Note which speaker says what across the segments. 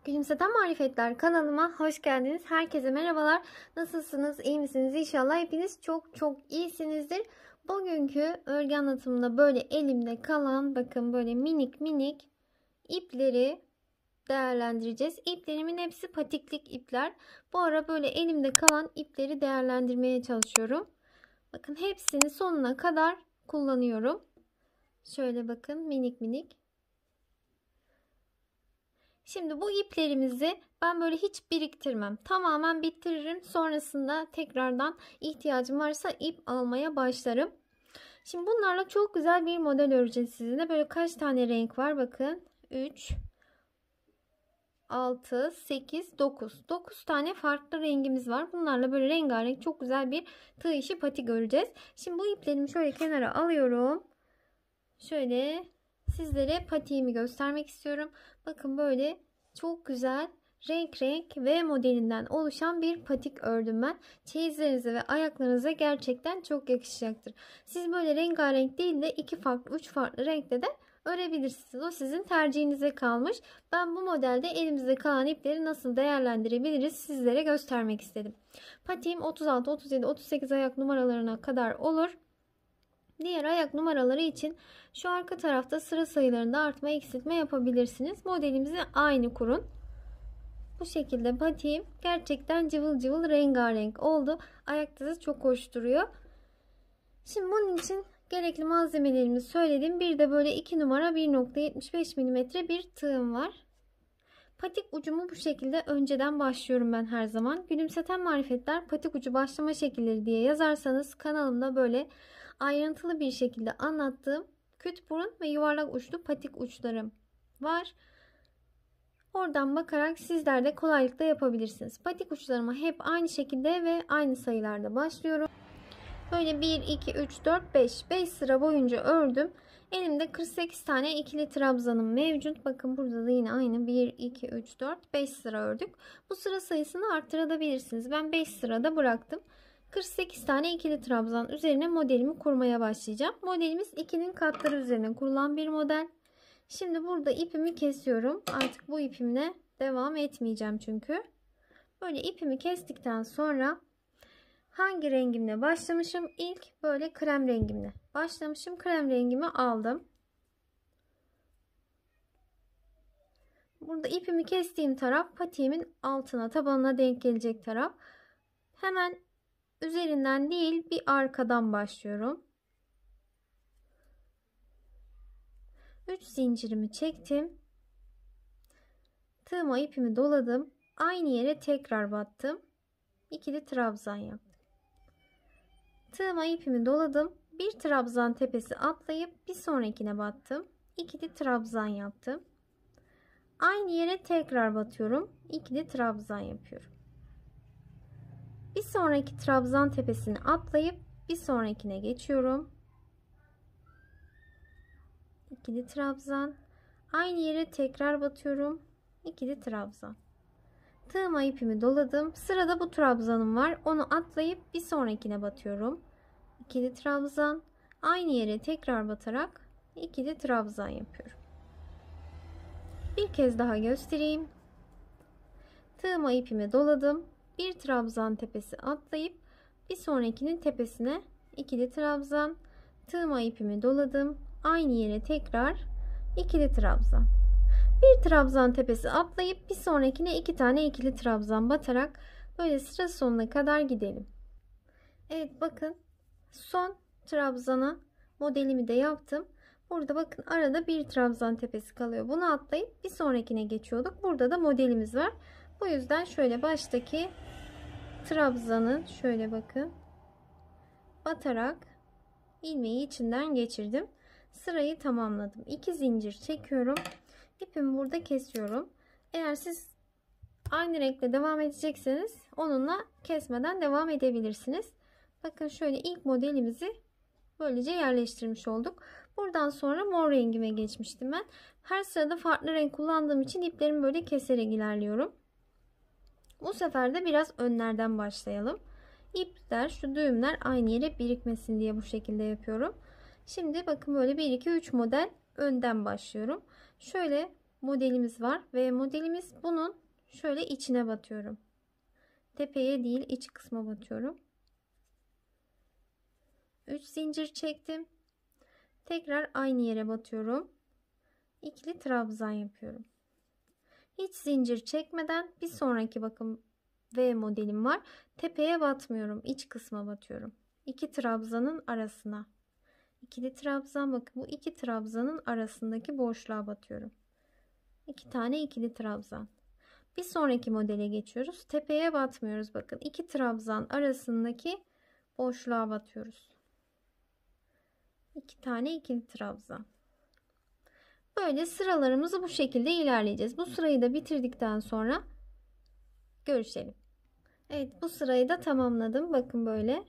Speaker 1: Gülümseten Marifetler kanalıma hoş geldiniz. Herkese merhabalar. Nasılsınız? İyi misiniz? İnşallah hepiniz çok iyisinizdir. Bugünkü örgü anlatımında böyle elimde kalan bakın böyle minik ipleri değerlendireceğiz. İplerimin hepsi patiklik ipler. Bu ara böyle elimde kalan ipleri değerlendirmeye çalışıyorum. Bakın hepsini sonuna kadar kullanıyorum. Şöyle bakın minik. Şimdi bu iplerimizi ben böyle hiç biriktirmem. Tamamen bitiririm. Sonrasında tekrardan ihtiyacım varsa ip almaya başlarım. Şimdi bunlarla çok güzel bir model öreceğiz sizinle. Böyle kaç tane renk var bakın. 3, 6, 8, 9. 9 tane farklı rengimiz var. Bunlarla böyle rengarenk çok güzel bir tığ işi patik öreceğiz. Şimdi bu iplerimi şöyle kenara alıyorum. Şöyle sizlere patiğimi göstermek istiyorum. Bakın böyle çok güzel renk ve modelinden oluşan bir patik ördüm ben. Çeyizlerinize ve ayaklarınıza gerçekten çok yakışacaktır. Siz böyle rengarenk değil de 2 farklı 3 farklı renkte de örebilirsiniz. O sizin tercihinize kalmış. Ben bu modelde elimizde kalan ipleri nasıl değerlendirebiliriz sizlere göstermek istedim. Patiğim 36, 37, 38 ayak numaralarına kadar olur. Diğer ayak numaraları için şu arka tarafta sıra sayılarında artma eksiltme yapabilirsiniz. Modelimizi aynı kurun. Bu şekilde patiğim gerçekten cıvıl rengarenk oldu. Ayakta da çok hoş duruyor. Şimdi bunun için gerekli malzemelerimi söyledim. Bir de böyle 2 numara 1.75 mm bir tığım var. Patik ucumu bu şekilde önceden başlıyorum ben her zaman. Gülümseten Marifetler patik ucu başlama şekilleri diye yazarsanız kanalımda böyle ayrıntılı bir şekilde anlattığım küt burun ve yuvarlak uçlu patik uçlarım var. Oradan bakarak sizler de kolaylıkla yapabilirsiniz. Patik uçlarıma hep aynı şekilde ve aynı sayılarda başlıyorum. Böyle 1, 2, 3, 4, 5 sıra boyunca ördüm. Elimde 48 tane ikili trabzanım mevcut. Bakın burada da yine aynı 1, 2, 3, 4, 5 sıra ördük. Bu sıra sayısını arttırabilirsiniz. Ben 5 sırada bıraktım. 48 tane ikili trabzan üzerine modelimi kurmaya başlayacağım. Modelimiz 2'nin katları üzerine kurulan bir model. Şimdi burada ipimi kesiyorum. Artık bu ipimle devam etmeyeceğim çünkü. Böyle ipimi kestikten sonra hangi rengimle başlamışım? İlk böyle krem rengimle başlamışım. Krem rengimi aldım. Burada ipimi kestiğim taraf patiğimin altına, tabanına denk gelecek taraf. Hemen üzerinden değil bir arkadan başlıyorum. 3 zincirimi çektim. Tığıma ipimi doladım. Aynı yere tekrar battım. İkili trabzan yaptım. Tığıma ipimi doladım. Bir trabzan tepesi atlayıp bir sonrakine battım. İkili trabzan yaptım. Aynı yere tekrar batıyorum. İkili trabzan yapıyorum. Bir sonraki trabzan tepesini atlayıp bir sonrakine geçiyorum. İkili trabzan. Aynı yere tekrar batıyorum. İkili trabzan. Tığıma ipimi doladım. Sırada bu trabzanım var. Onu atlayıp bir sonrakine batıyorum. İkili trabzan. Aynı yere tekrar batarak ikili trabzan yapıyorum. Bir kez daha göstereyim. Tığıma ipimi doladım. Bir trabzan tepesi atlayıp bir sonrakinin tepesine ikili trabzan. Tığıma ipimi doladım. Aynı yere tekrar ikili trabzan. Bir trabzan tepesi atlayıp bir sonrakine 2 tane ikili trabzan batarak böyle sıra sonuna kadar gidelim. Evet bakın son trabzana modelimi de yaptım. Burada bakın arada bir trabzan tepesi kalıyor. Bunu atlayıp bir sonrakine geçiyorduk. Burada da modelimiz var. Bu yüzden şöyle baştaki trabzanın şöyle bakın batarak ilmeği içinden geçirdim. Sırayı tamamladım. 2 zincir çekiyorum. İpimi burada kesiyorum. Eğer siz aynı renkle devam edecekseniz onunla kesmeden devam edebilirsiniz. Bakın şöyle ilk modelimizi böylece yerleştirmiş olduk. Buradan sonra mor rengime geçmiştim ben. Her sırada farklı renk kullandığım için iplerimi böyle keserek ilerliyorum. Bu sefer de biraz önlerden başlayalım. İpler, şu düğümler aynı yere birikmesin diye bu şekilde yapıyorum. Şimdi bakın böyle 1 2 3 model önden başlıyorum. Şöyle modelimiz var ve modelimiz bunun şöyle içine batıyorum. Tepeye değil, iç kısma batıyorum. 3 zincir çektim. Tekrar aynı yere batıyorum. İkili trabzan yapıyorum. Hiç zincir çekmeden bir sonraki bakın V modelim var. Tepeye batmıyorum. İç kısma batıyorum. 2 trabzanın arasına. İkili trabzan, bakın bu 2 trabzanın arasındaki boşluğa batıyorum. 2 tane ikili trabzan. Bir sonraki modele geçiyoruz. Tepeye batmıyoruz. Bakın 2 trabzan arasındaki boşluğa batıyoruz. 2 tane ikili trabzan. Böyle sıralarımızı bu şekilde ilerleyeceğiz. Bu sırayı da bitirdikten sonra görüşelim. Evet, bu sırayı da tamamladım. Bakın böyle.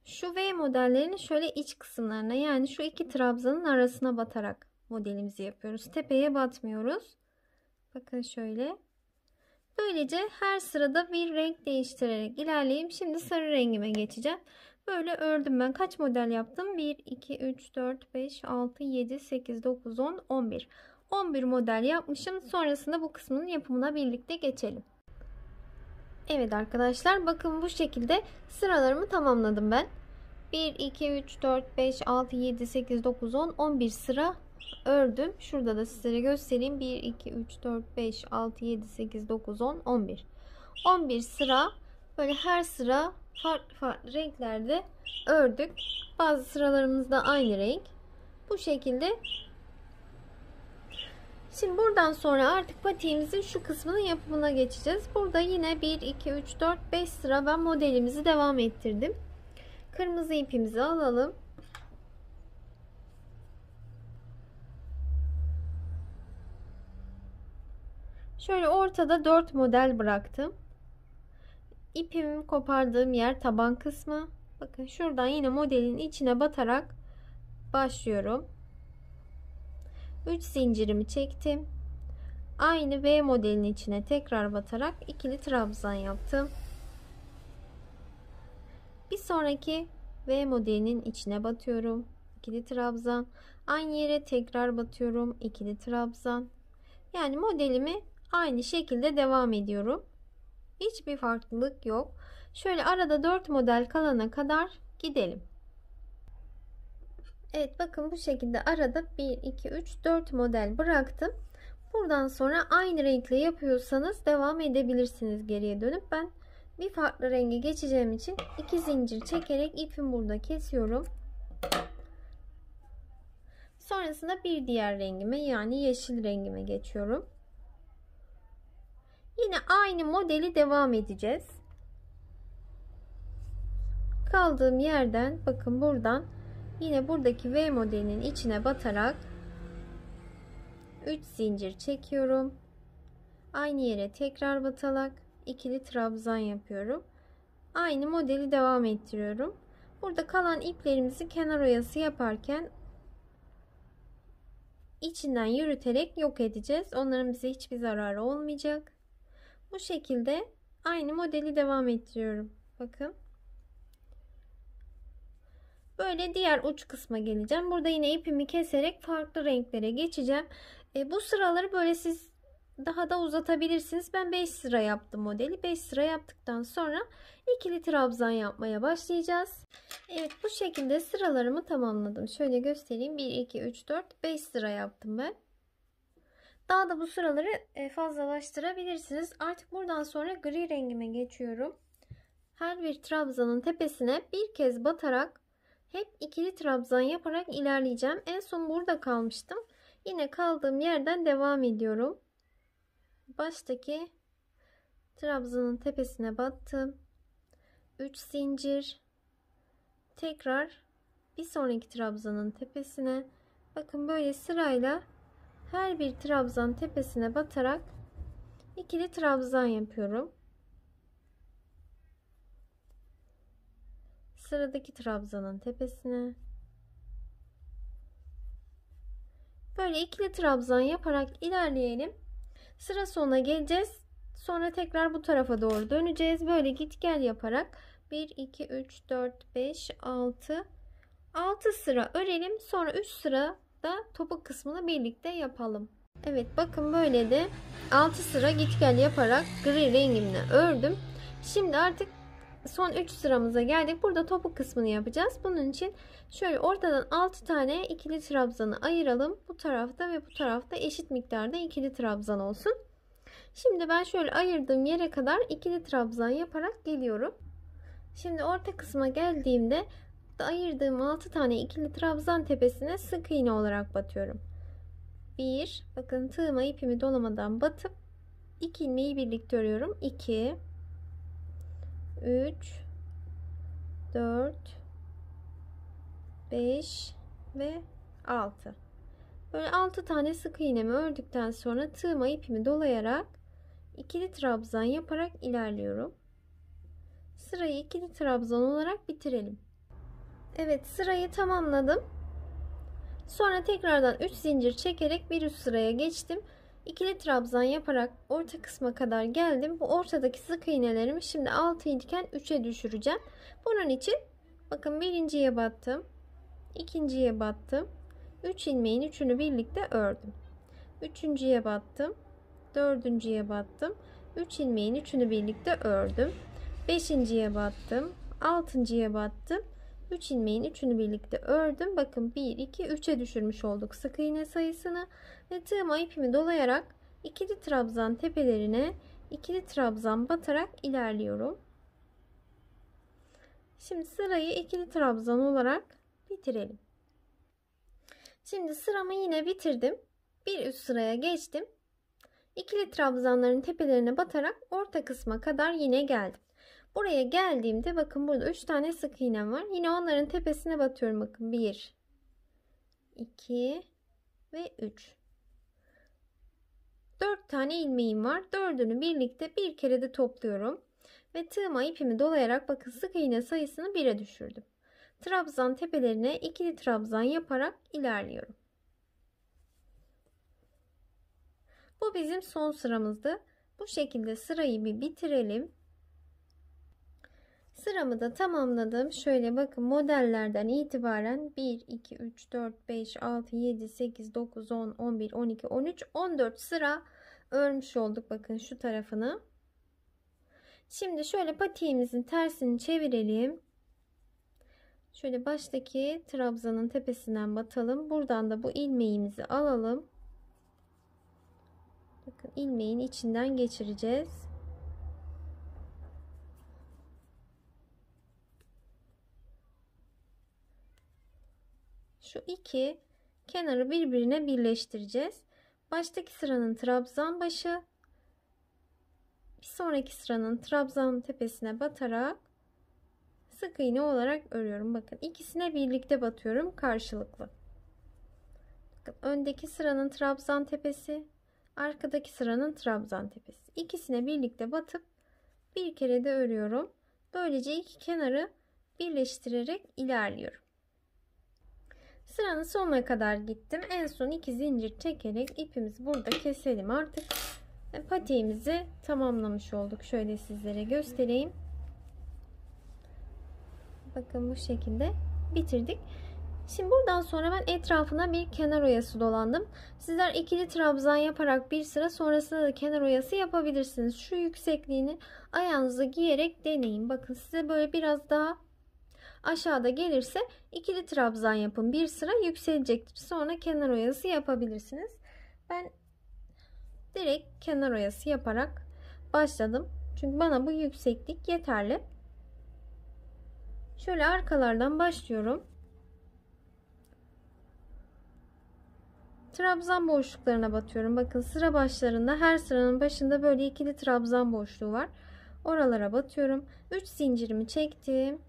Speaker 1: Şu V modellerinin şöyle iç kısımlarına, yani şu 2 trabzanın arasına batarak modelimizi yapıyoruz. Tepeye batmıyoruz. Bakın şöyle. Böylece her sırada bir renk değiştirerek ilerleyeyim. Şimdi sarı rengime geçeceğim. Böyle ördüm ben. Kaç model yaptım? 1, 2, 3, 4, 5, 6, 7, 8, 9, 10, 11. 11 model yapmışım. Sonrasında bu kısmının yapımına birlikte geçelim. Evet arkadaşlar, bakın bu şekilde sıralarımı tamamladım ben. 1, 2, 3, 4, 5, 6, 7, 8, 9, 10, 11 sıra ördüm. Şurada da sizlere göstereyim. 1, 2, 3, 4, 5, 6, 7, 8, 9, 10, 11. 11 sıra böyle her sıra farklı farklı renklerde ördük. Bazı sıralarımız da aynı renk. Bu şekilde. Şimdi buradan sonra artık patiğimizin şu kısmının yapımına geçeceğiz. Burada yine 1, 2, 3, 4, 5 sıra ben modelimizi devam ettirdim. Kırmızı ipimizi alalım. Şöyle ortada 4 model bıraktım. İpimi kopardığım yer taban kısmı. Bakın şuradan yine modelin içine batarak başlıyorum. 3 zincirimi çektim. Aynı V modelin içine tekrar batarak ikili trabzan yaptım. Bir sonraki V modelinin içine batıyorum. İkili trabzan. Aynı yere tekrar batıyorum. İkili trabzan. Yani modelimi aynı şekilde devam ediyorum. Hiçbir farklılık yok. Şöyle arada 4 model kalana kadar gidelim. Evet, bakın bu şekilde arada 1, 2, 3, 4 model bıraktım. Buradan sonra aynı renkle yapıyorsanız devam edebilirsiniz geriye dönüp. Ben bir farklı renge geçeceğim için 2 zincir çekerek ipimi burada kesiyorum. Sonrasında bir diğer rengime, yani yeşil rengime geçiyorum. Yine aynı modeli devam edeceğiz. Kaldığım yerden bakın buradan yine buradaki V modelinin içine batarak 3 zincir çekiyorum. Aynı yere tekrar batarak ikili trabzan yapıyorum. Aynı modeli devam ettiriyorum. Burada kalan iplerimizi kenar oyası yaparken içinden yürüterek yok edeceğiz. Onların bize hiçbir zararı olmayacak. Bu şekilde aynı modeli devam ettiriyorum. Bakın. Böyle diğer uç kısma geleceğim. Burada yine ipimi keserek farklı renklere geçeceğim. Bu sıraları böyle siz daha da uzatabilirsiniz. Ben 5 sıra yaptım modeli. 5 sıra yaptıktan sonra ikili trabzan yapmaya başlayacağız. Evet, bu şekilde sıralarımı tamamladım. Şöyle göstereyim. 1, 2, 3, 4, 5 sıra yaptım ben. Daha da bu sıraları fazlalaştırabilirsiniz. Artık buradan sonra gri rengime geçiyorum. Her bir trabzanın tepesine bir kez batarak hep ikili trabzan yaparak ilerleyeceğim. En son burada kalmıştım. Yine kaldığım yerden devam ediyorum. Baştaki trabzanın tepesine battım. 3 zincir. Tekrar bir sonraki trabzanın tepesine. Bakın böyle sırayla her bir trabzan tepesine batarak ikili trabzan yapıyorum. Sıradaki trabzanın tepesine. Böyle ikili trabzan yaparak ilerleyelim. Sıra sonuna geleceğiz. Sonra tekrar bu tarafa doğru döneceğiz. Böyle git gel yaparak 1, 2, 3, 4, 5, 6 sıra örelim. Sonra 3 sıra da topuk kısmını birlikte yapalım. Evet, bakın böyle de 6 sıra git gel yaparak gri rengimle ördüm. Şimdi artık son 3 sıramıza geldik. Burada topuk kısmını yapacağız. Bunun için şöyle ortadan 6 tane ikili trabzanı ayıralım. Bu tarafta ve bu tarafta eşit miktarda ikili trabzan olsun. Şimdi ben şöyle ayırdığım yere kadar ikili trabzan yaparak geliyorum. Şimdi orta kısma geldiğimde ayırdığım 6 tane ikili trabzan tepesine sık iğne olarak batıyorum. 1, bakın tığıma ipimi dolamadan batıp 2 ilmeği birlikte örüyorum. 2, 3, 4, 5 ve 6. Böyle 6 tane sık iğnemi ördükten sonra tığıma ipimi dolayarak ikili trabzan yaparak ilerliyorum. Sırayı ikili trabzan olarak bitirelim. Evet, sırayı tamamladım. Sonra tekrardan 3 zincir çekerek bir üst sıraya geçtim. İkili trabzan yaparak orta kısma kadar geldim. Bu ortadaki sık iğnelerimi şimdi 6 iken 3'e düşüreceğim. Bunun için bakın birinciye battım. İkinciye battım. 3 ilmeğin üçünü birlikte ördüm. Üçüncüye battım. Dördüncüye battım. 3 ilmeğin üçünü birlikte ördüm. Beşinciye battım. Altıncıya battım. 3 ilmeğin üçünü birlikte ördüm. Bakın 1, 2, 3'e düşürmüş olduk sık iğne sayısını. Ve tığıma ipimi dolayarak ikili trabzan tepelerine ikili trabzan batarak ilerliyorum. Şimdi sırayı ikili trabzan olarak bitirelim. Şimdi sıramı yine bitirdim. Bir üst sıraya geçtim. İkili trabzanların tepelerine batarak orta kısma kadar yine geldim. Buraya geldiğimde bakın burada 3 tane sık iğnem var. Yine onların tepesine batıyorum. Bakın 1, 2 ve 3. 4 tane ilmeğim var. 4'ünü birlikte bir kere de topluyorum. Ve tığıma ipimi dolayarak bakın sık iğne sayısını 1'e düşürdüm. Trabzan tepelerine ikili trabzan yaparak ilerliyorum. Bu bizim son sıramızdı. Bu şekilde sırayı bir bitirelim. Sıramı da tamamladım. Şöyle bakın modellerden itibaren 1, 2, 3, 4, 5, 6, 7, 8, 9, 10, 11, 12, 13, 14 sıra örmüş olduk. Bakın şu tarafını. Şimdi şöyle patiğimizin tersini çevirelim. Şöyle baştaki trabzanın tepesinden batalım. Buradan da bu ilmeğimizi alalım. Bakın ilmeğin içinden geçireceğiz. Şu iki kenarı birbirine birleştireceğiz. Baştaki sıranın trabzan başı, bir sonraki sıranın trabzan tepesine batarak sık iğne olarak örüyorum. Bakın ikisine birlikte batıyorum karşılıklı. Bakın öndeki sıranın trabzan tepesi, arkadaki sıranın trabzan tepesi. İkisine birlikte batıp bir kere de örüyorum. Böylece iki kenarı birleştirerek ilerliyorum. Sıranın sonuna kadar gittim. En son 2 zincir çekerek ipimizi burada keselim artık. Patiğimizi tamamlamış olduk. Şöyle sizlere göstereyim. Bakın bu şekilde bitirdik. Şimdi buradan sonra ben etrafına bir kenar oyası dolandım. Sizler ikili trabzan yaparak bir sıra sonrasında da kenar oyası yapabilirsiniz. Şu yüksekliğini ayağınıza giyerek deneyin. Bakın size böyle biraz daha aşağıda gelirse ikili trabzan yapın. Bir sıra yükselecektir. Sonra kenar oyası yapabilirsiniz. Ben direkt kenar oyası yaparak başladım. Çünkü bana bu yükseklik yeterli. Şöyle arkalardan başlıyorum. Trabzan boşluklarına batıyorum. Bakın sıra başlarında her sıranın başında böyle ikili trabzan boşluğu var. Oralara batıyorum. 3 zincirimi çektim.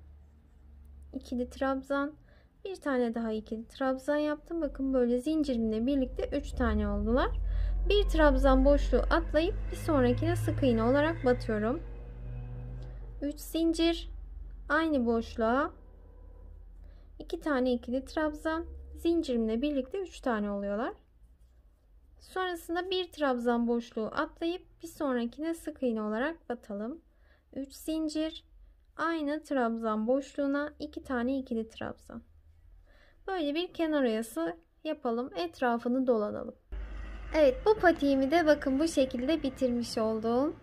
Speaker 1: İkili trabzan, bir tane daha ikili trabzan yaptım. Bakın böyle zincirimle birlikte 3 tane oldular. Bir trabzan boşluğu atlayıp bir sonrakine sık iğne olarak batıyorum. 3 zincir, aynı boşluğa 2 tane ikili trabzan, zincirimle birlikte 3 tane oluyorlar. Sonrasında bir trabzan boşluğu atlayıp bir sonrakine sık iğne olarak batalım. 3 zincir, aynı trabzan boşluğuna 2 tane ikili trabzan. Böyle bir kenar oyası yapalım. Etrafını dolanalım. Evet, bu patiğimi de bakın bu şekilde bitirmiş oldum.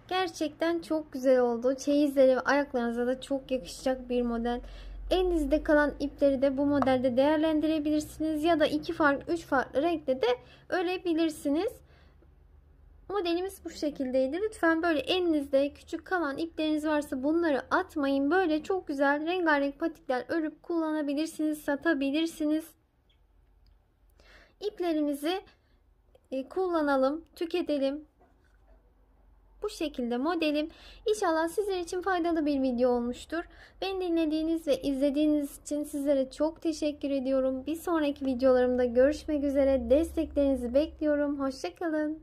Speaker 1: Gerçekten çok güzel oldu. Çeyizleri ve ayaklarınıza da çok yakışacak bir model. Elinizde kalan ipleri de bu modelde değerlendirebilirsiniz. Ya da 2 farklı 3 farklı renkte de örebilirsiniz. Modelimiz bu şekildeydi. Lütfen böyle elinizde küçük kalan ipleriniz varsa bunları atmayın. Böyle çok güzel rengarenk patikler örüp kullanabilirsiniz, satabilirsiniz. İplerimizi kullanalım, tüketelim. Bu şekilde modelim. İnşallah sizler için faydalı bir video olmuştur. Beni dinlediğiniz ve izlediğiniz için sizlere çok teşekkür ediyorum. Bir sonraki videolarımda görüşmek üzere. Desteklerinizi bekliyorum. Hoşça kalın.